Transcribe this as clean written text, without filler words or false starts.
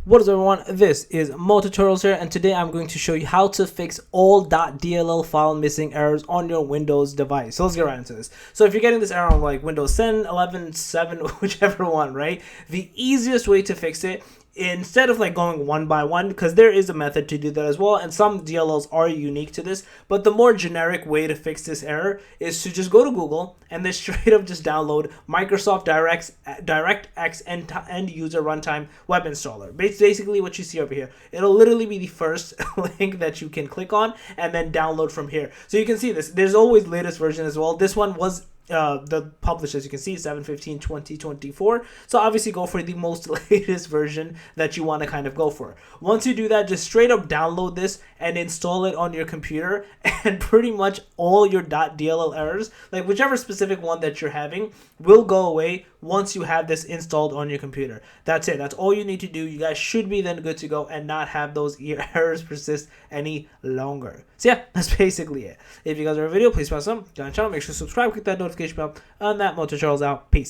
What is up, everyone? This is Mo Tutorials here, and today I'm going to show you how to fix all .dll file missing errors on your Windows device. So let's get right into this. So if you're getting this error on like Windows 10, 11, 7, whichever one, right? The easiest way to fix it, instead of like going one by one, because there is a method to do that as well, and some DLLs are unique to this, but the more generic way to fix this error is to just go to Google and then straight up just download Microsoft DirectX end user runtime web installer. Basically what you see over here, it'll literally be the first link that you can click on and then download from here. So you can see this, there's always latest version as well. This one was the published, as you can see, 7/15/2024. So obviously go for the most latest version that you want to kind of go for. Once you do that, just straight up download this and install it on your computer, and pretty much all your .dll errors, like whichever specific one that you're having, will go away once you have this installed on your computer. That's it. That's all you need to do. You guys should be then good to go and not have those errors persist any longer. So yeah, that's basically it. If you guys are a video, please press on the channel, make sure to subscribe, click that notification bell, and that Mo Tutorials out. Peace.